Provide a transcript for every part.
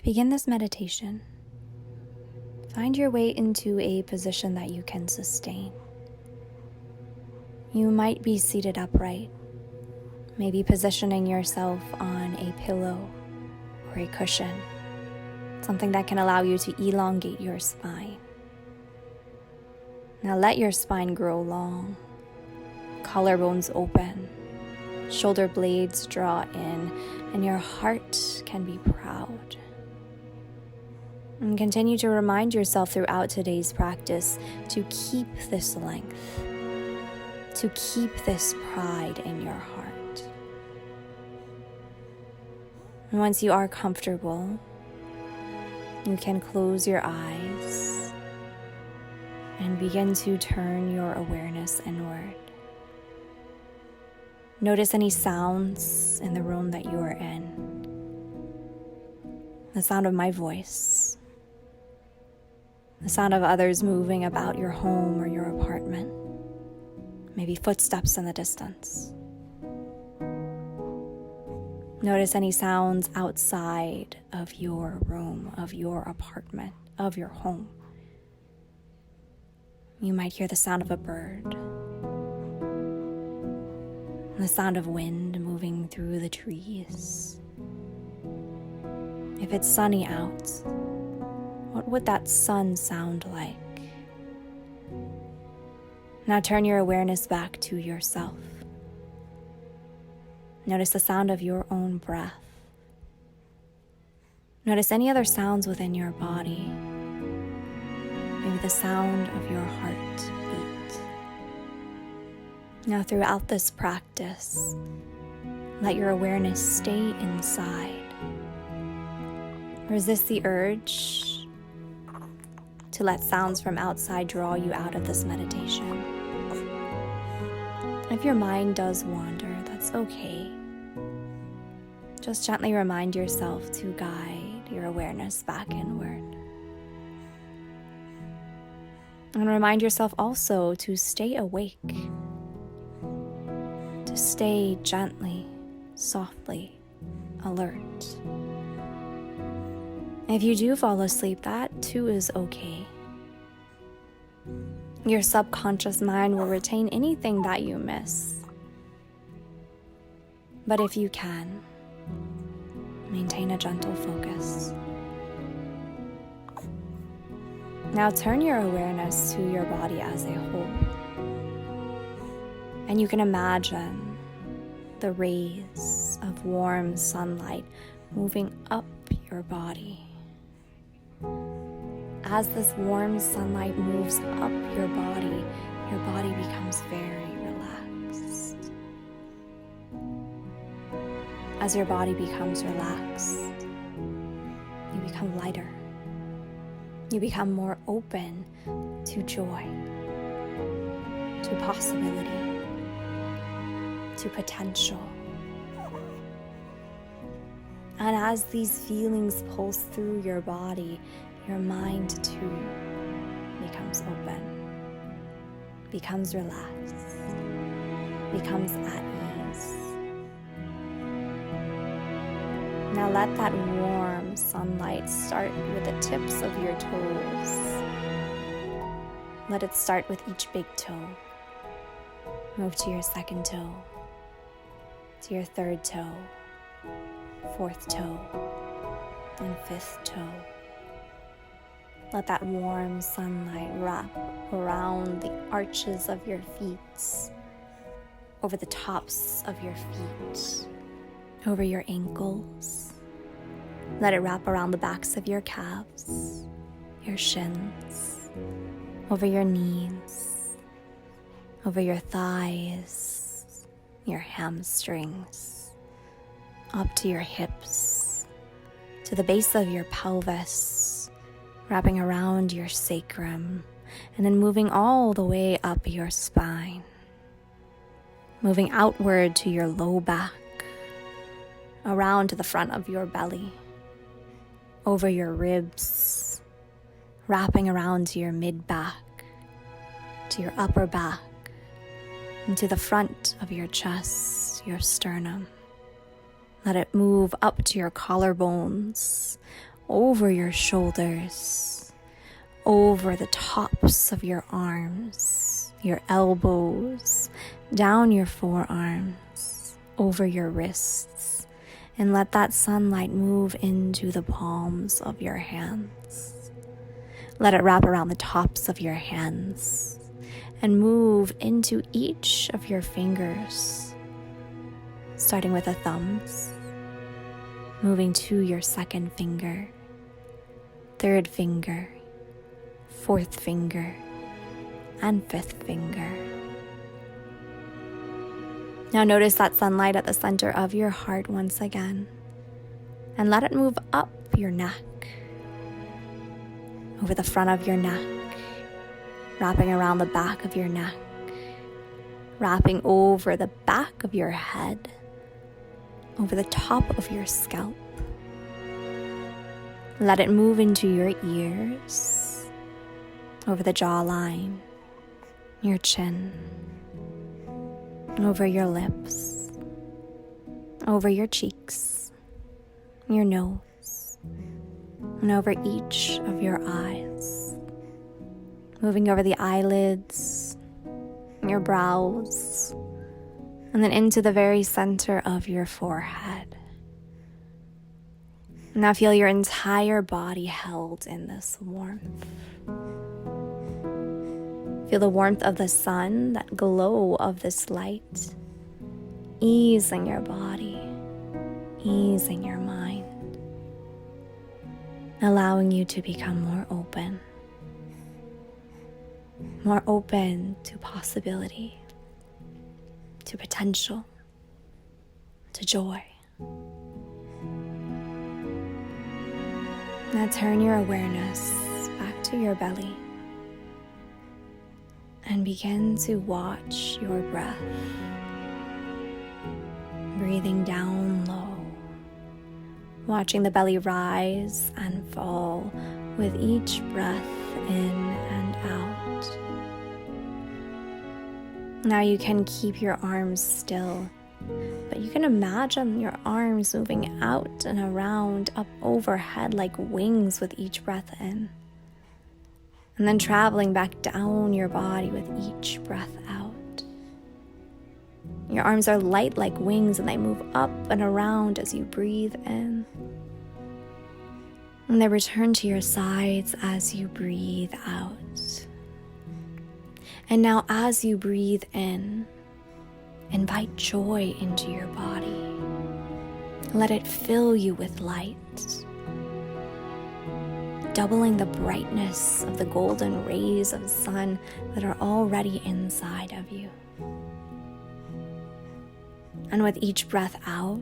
To begin this meditation, find your way into a position that you can sustain. You might be seated upright, maybe positioning yourself on a pillow or a cushion, something that can allow you to elongate your spine. Now let your spine grow long, collarbones open, shoulder blades draw in, and your heart can be proud. And continue to remind yourself throughout today's practice to keep this length, to keep this pride in your heart. And once you are comfortable, you can close your eyes and begin to turn your awareness inward. Notice any sounds in the room that you are in. The sound of my voice, the sound of others moving about your home or your apartment, maybe footsteps in the distance. Notice any sounds outside of your room, of your apartment, of your home. You might hear the sound of a bird, the sound of wind moving through the trees. If it's sunny out, what would that sun sound like? Now turn your awareness back to yourself. Notice the sound of your own breath. Notice any other sounds within your body. Maybe the sound of your heartbeat. Now throughout this practice, let your awareness stay inside. Resist the urge to let sounds from outside draw you out of this meditation. If your mind does wander, that's okay. Just gently remind yourself to guide your awareness back inward. And remind yourself also to stay awake, to stay gently, softly alert. If you do fall asleep, that too is okay. Your subconscious mind will retain anything that you miss. But if you can, maintain a gentle focus. Now turn your awareness to your body as a whole. And you can imagine the rays of warm sunlight moving up your body. As this warm sunlight moves up your body becomes very relaxed. As your body becomes relaxed, you become lighter. You become more open to joy, to possibility, to potential. And as these feelings pulse through your body, your mind too becomes open, becomes relaxed, becomes at ease. Now let that warm sunlight start with the tips of your toes. Let it start with each big toe. Move to your second toe, to your third toe, fourth toe, and fifth toe. Let that warm sunlight wrap around the arches of your feet, over the tops of your feet, over your ankles. Let it wrap around the backs of your calves, your shins, over your knees, over your thighs, your hamstrings, up to your hips, to the base of your pelvis, wrapping around your sacrum, and then moving all the way up your spine, moving outward to your low back, around to the front of your belly, over your ribs, wrapping around to your mid-back, to your upper back, and to the front of your chest, your sternum. Let it move up to your collarbones, over your shoulders, over the tops of your arms, your elbows, down your forearms, over your wrists, and let that sunlight move into the palms of your hands. Let it wrap around the tops of your hands and move into each of your fingers, starting with the thumbs, moving to your second finger, third finger, fourth finger, and fifth finger. Now notice that sunlight at the center of your heart once again, and let it move up your neck, over the front of your neck, wrapping around the back of your neck, wrapping over the back of your head, over the top of your scalp. Let it move into your ears, over the jawline, your chin, over your lips, over your cheeks, your nose, and over each of your eyes, moving over the eyelids, your brows, and then into the very center of your forehead. Now feel your entire body held in this warmth. Feel the warmth of the sun, that glow of this light, easing your body, easing your mind, allowing you to become more open to possibility, to potential, to joy. Now turn your awareness back to your belly and begin to watch your breath, breathing down low, watching the belly rise and fall with each breath in and out. Now you can keep your arms still, but you can imagine your arms moving out and around, up overhead like wings with each breath in, and then traveling back down your body with each breath out. Your arms are light like wings, and they move up and around as you breathe in, and they return to your sides as you breathe out. And now as you breathe in, invite joy into your body. Let it fill you with light, doubling the brightness of the golden rays of the sun that are already inside of you. And with each breath out,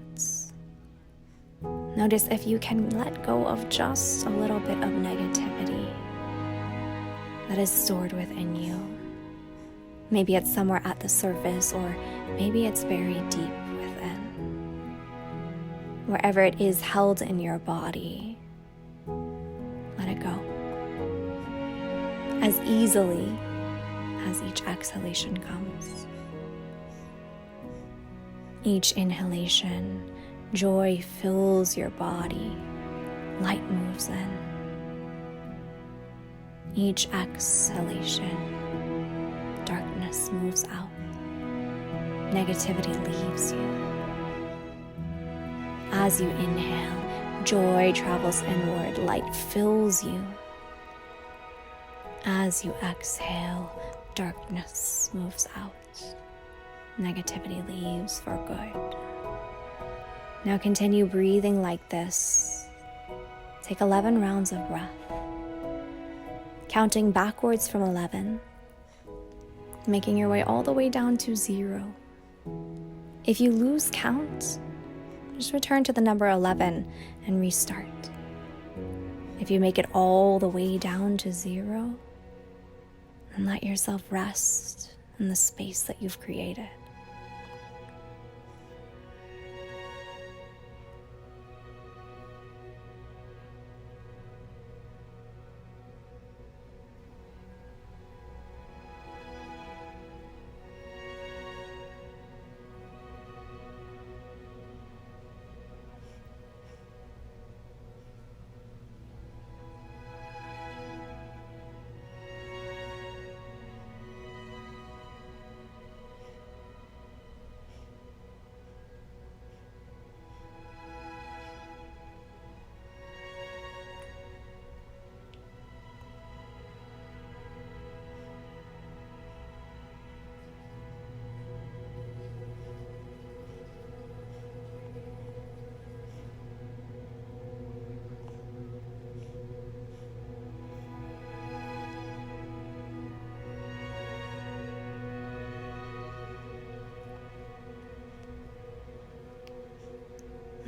notice if you can let go of just a little bit of negativity that is stored within you. Maybe it's somewhere at the surface, or maybe it's very deep within. Wherever it is held in your body, let it go. As easily as each exhalation comes. Each inhalation, joy fills your body, light moves in. Each exhalation, darkness moves out. Negativity leaves you. As you inhale, joy travels inward, light fills you. As you exhale, darkness moves out. Negativity leaves for good. Now continue breathing like this. Take 11 rounds of breath, counting backwards from 11, making your way all the way down to 0. If you lose count, just return to the number 11 and restart. If you make it all the way down to 0, then let yourself rest in the space that you've created.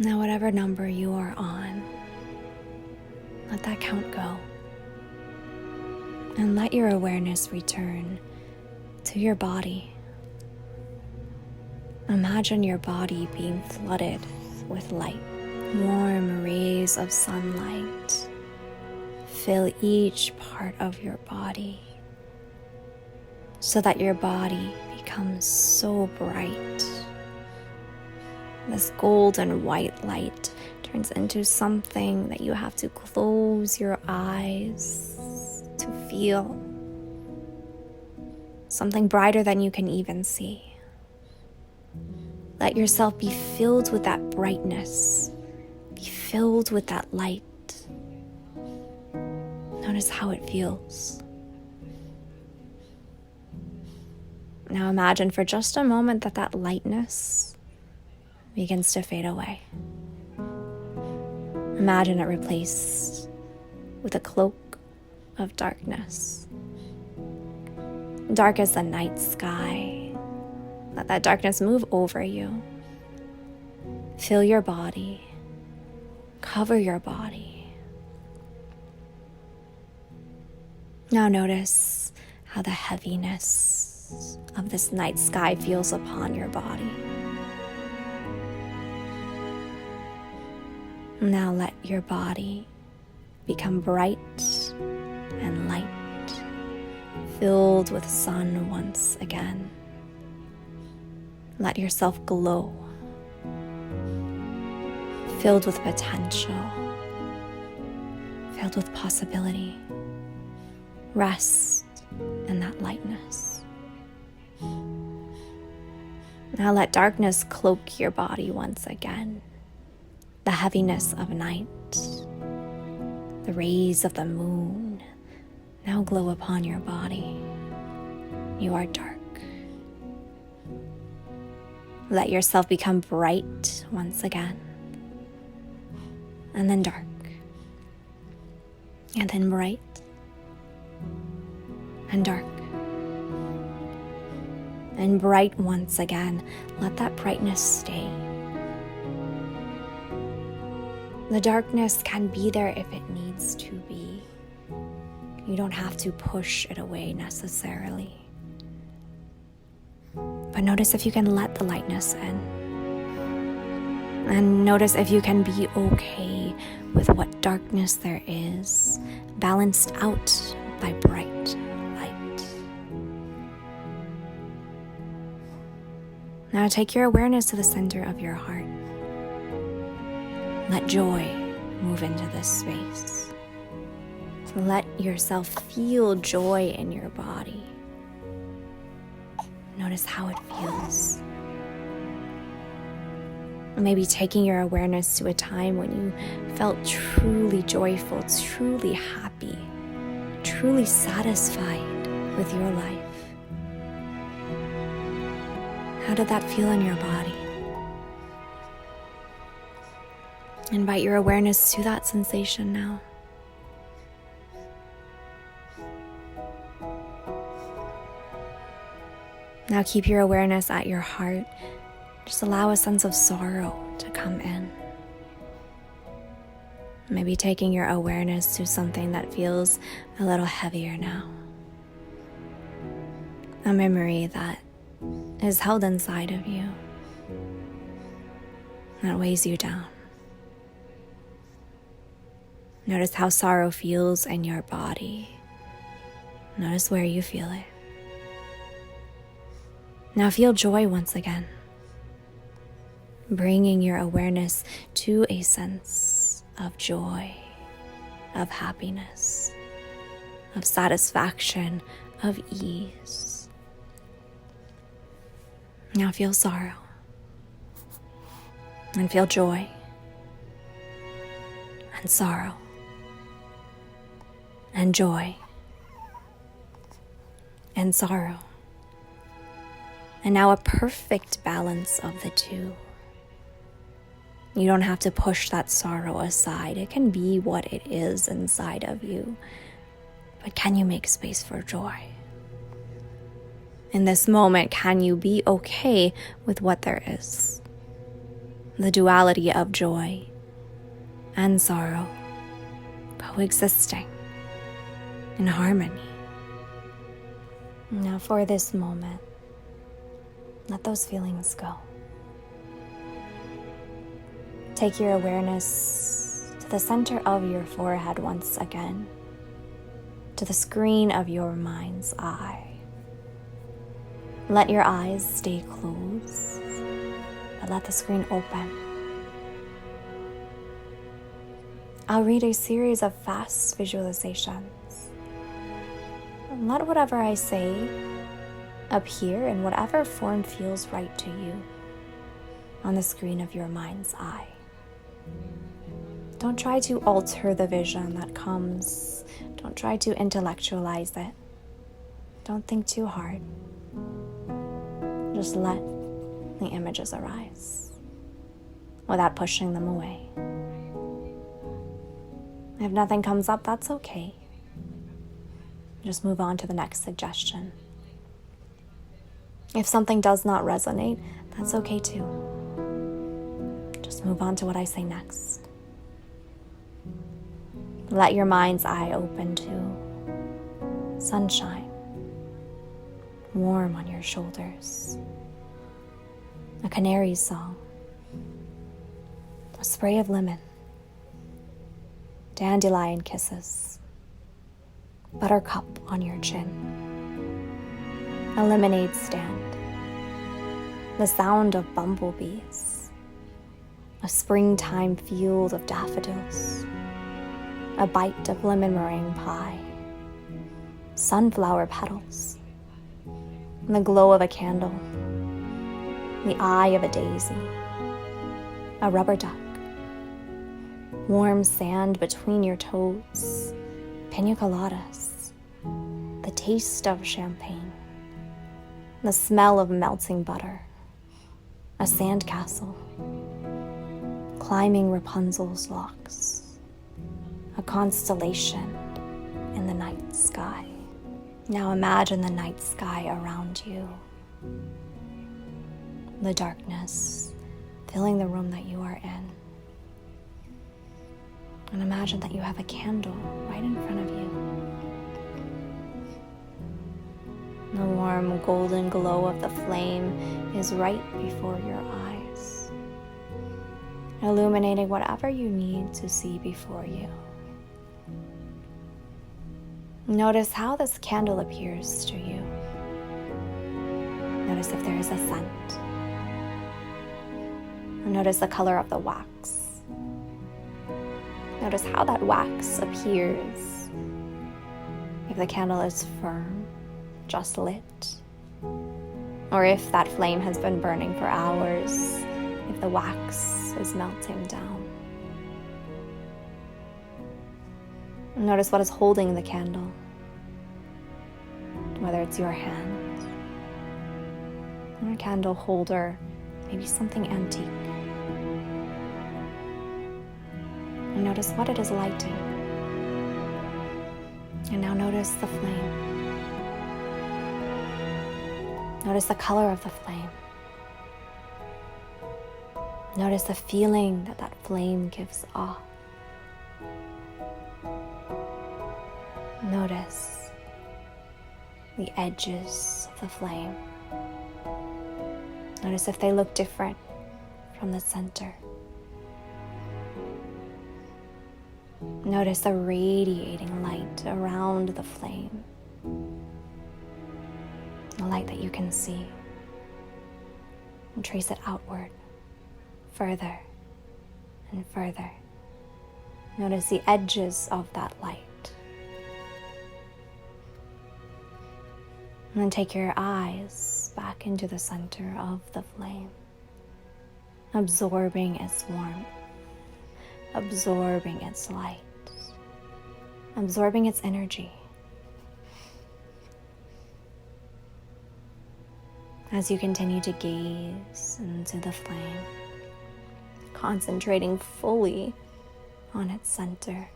Now, whatever number you are on, let that count go. And let your awareness return to your body. Imagine your body being flooded with light. Warm rays of sunlight fill each part of your body so that your body becomes so bright. This golden white light turns into something that you have to close your eyes to feel. Something brighter than you can even see. Let yourself be filled with that brightness. Be filled with that light. Notice how it feels. Now imagine for just a moment that lightness begins to fade away. Imagine it replaced with a cloak of darkness. Dark as the night sky. Let that darkness move over you. Fill your body. Cover your body. Now notice how the heaviness of this night sky feels upon your body. Now let your body become bright and light, filled with sun once again. Let yourself glow, filled with potential, filled with possibility. Rest in that lightness. Now let darkness cloak your body once again. The heaviness of night, the rays of the moon now glow upon your body. You are dark. Let yourself become bright once again, and then dark, and then bright, and dark, and bright once again. Let that brightness stay. The darkness can be there if it needs to be. You don't have to push it away necessarily. But notice if you can let the lightness in. And notice if you can be okay with what darkness there is, balanced out by bright light. Now take your awareness to the center of your heart. Let joy move into this space. So let yourself feel joy in your body. Notice how it feels. Maybe taking your awareness to a time when you felt truly joyful, truly happy, truly satisfied with your life. How did that feel in your body? Invite your awareness to that sensation now. Now keep your awareness at your heart. Just allow a sense of sorrow to come in. Maybe taking your awareness to something that feels a little heavier now. A memory that is held inside of you, that weighs you down. Notice how sorrow feels in your body. Notice where you feel it. Now feel joy once again, bringing your awareness to a sense of joy, of happiness, of satisfaction, of ease. Now feel sorrow and feel joy and sorrow and joy and sorrow. And now a perfect balance of the two. You don't have to push that sorrow aside. It can be what it is inside of you. But can you make space for joy? In this moment, can you be okay with what there is? the duality of joy and sorrow coexisting in harmony. Now for this moment, let those feelings go. Take your awareness to the center of your forehead once again, to the screen of your mind's eye. Let your eyes stay closed, but let the screen open. I'll read a series of fast visualizations. Let whatever I say appear in whatever form feels right to you on the screen of your mind's eye. Don't try to alter the vision that comes. Don't try to intellectualize it. Don't think too hard. Just let the images arise without pushing them away. If nothing comes up, that's okay. Just move on to the next suggestion. If something does not resonate, that's okay too. Just move on to what I say next. Let your mind's eye open to sunshine, warm on your shoulders, a canary's song, a spray of lemon, dandelion kisses, buttercup on your chin, a lemonade stand, the sound of bumblebees, a springtime field of daffodils, a bite of lemon meringue pie, sunflower petals, and the glow of a candle, the eye of a daisy, a rubber duck, warm sand between your toes, pina coladas, the taste of champagne, the smell of melting butter, a sandcastle, climbing Rapunzel's locks, a constellation in the night sky. Now imagine the night sky around you, the darkness filling the room that you are in. And imagine that you have a candle right in front of you. The warm golden glow of the flame is right before your eyes, illuminating whatever you need to see before you. Notice how this candle appears to you. Notice if there is a scent. Notice the color of the wax. Notice how that wax appears. If the candle is firm, just lit, or if that flame has been burning for hours, if the wax is melting down. Notice what is holding the candle, whether it's your hand, or a candle holder, maybe something antique. And notice what it is lighting. And now notice the flame. Notice the color of the flame. Notice the feeling that that flame gives off. Notice the edges of the flame. Notice if they look different from the center. Notice the radiating light around the flame. The light that you can see. And trace it outward, further and further. Notice the edges of that light. And then take your eyes back into the center of the flame, absorbing its warmth, absorbing its light, absorbing its energy. As you continue to gaze into the flame, concentrating fully on its center,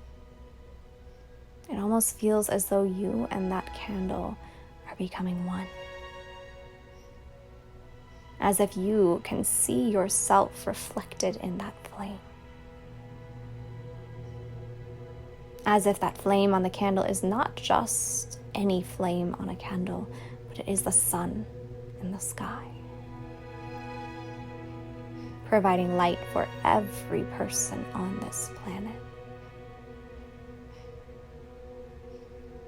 it almost feels as though you and that candle are becoming one. as if you can see yourself reflected in that flame. As if that flame on the candle is not just any flame on a candle, but it is the sun in the sky, providing light for every person on this planet.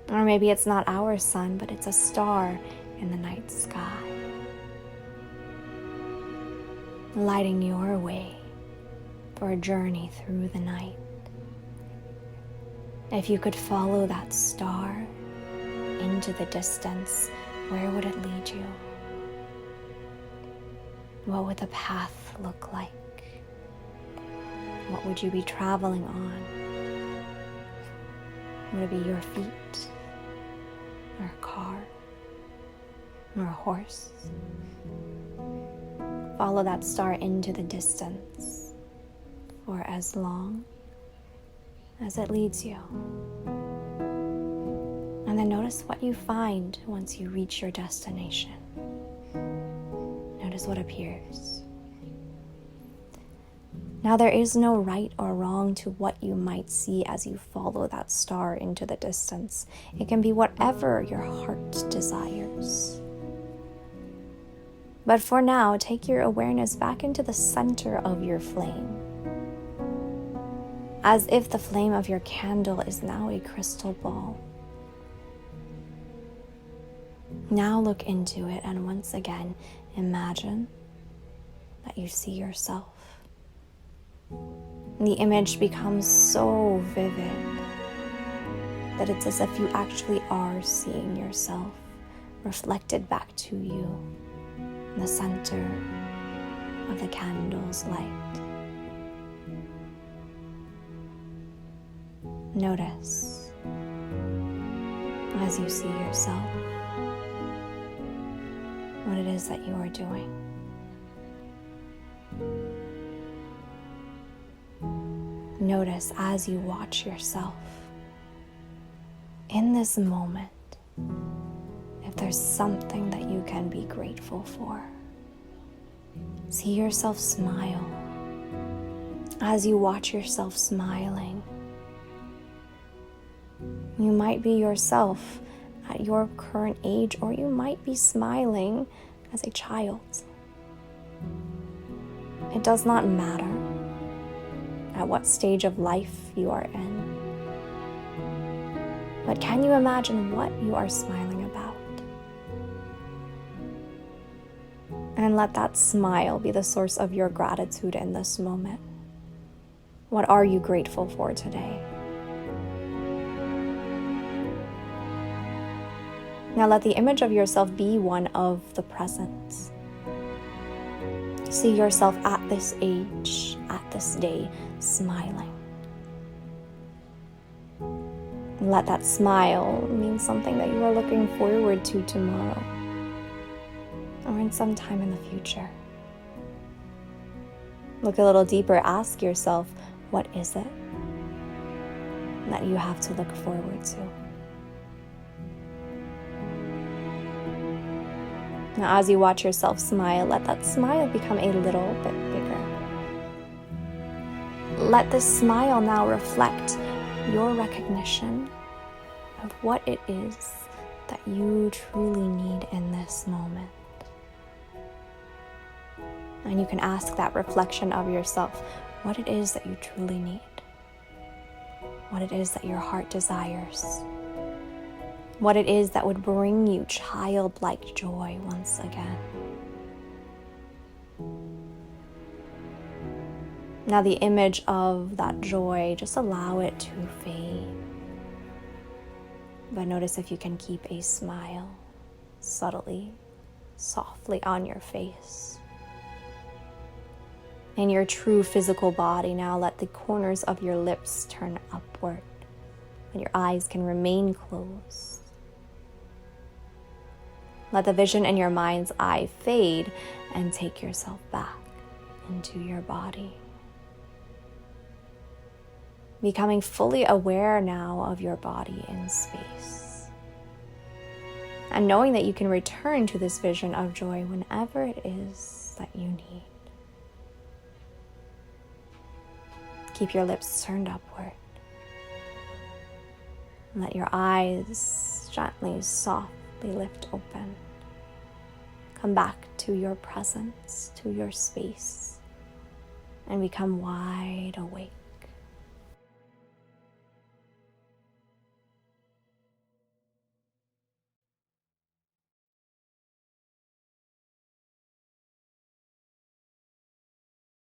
Or maybe it's not our sun, but it's a star in the night sky, lighting your way for a journey through the night. If you could follow that star into the distance, where would it lead you? What would the path look like? What would you be traveling on? Would it be your feet, or a car, or a horse? Follow that star into the distance for as long as it leads you. And then notice what you find once you reach your destination. Notice what appears. Now, there is no right or wrong to what you might see as you follow that star into the distance. It can be whatever your heart desires. But for now, take your awareness back into the center of your flame, as if the flame of your candle is now a crystal ball. Now look into it and once again imagine that you see yourself. The image becomes so vivid that it's as if you actually are seeing yourself reflected back to you in the center of the candle's light. Notice as you see yourself what it is that you are doing. Notice as you watch yourself in this moment if there's something that you can be grateful for. See yourself smile. As you watch yourself smiling, you might be yourself at your current age, or you might be smiling as a child. It does not matter at what stage of life you are in. But can you imagine what you are smiling about? And let that smile be the source of your gratitude in this moment. What are you grateful for today? Now let the image of yourself be one of the present. See yourself at this age, at this day, smiling. And let that smile mean something that you are looking forward to tomorrow, or in some time in the future. Look a little deeper, ask yourself, what is it that you have to look forward to? Now, as you watch yourself smile, let that smile become a little bit bigger. Let this smile now reflect your recognition of what it is that you truly need in this moment. And you can ask that reflection of yourself what it is that you truly need, what it is that your heart desires, what it is that would bring you childlike joy once again. Now the image of that joy, just allow it to fade. But notice if you can keep a smile subtly, softly on your face. In your true physical body, now let the corners of your lips turn upward, and your eyes can remain closed. Let the vision in your mind's eye fade and take yourself back into your body. Becoming fully aware now of your body in space. and knowing that you can return to this vision of joy whenever it is that you need. Keep your lips turned upward. Let your eyes gently, softly lift open. Come back to your presence, to your space, and become wide awake.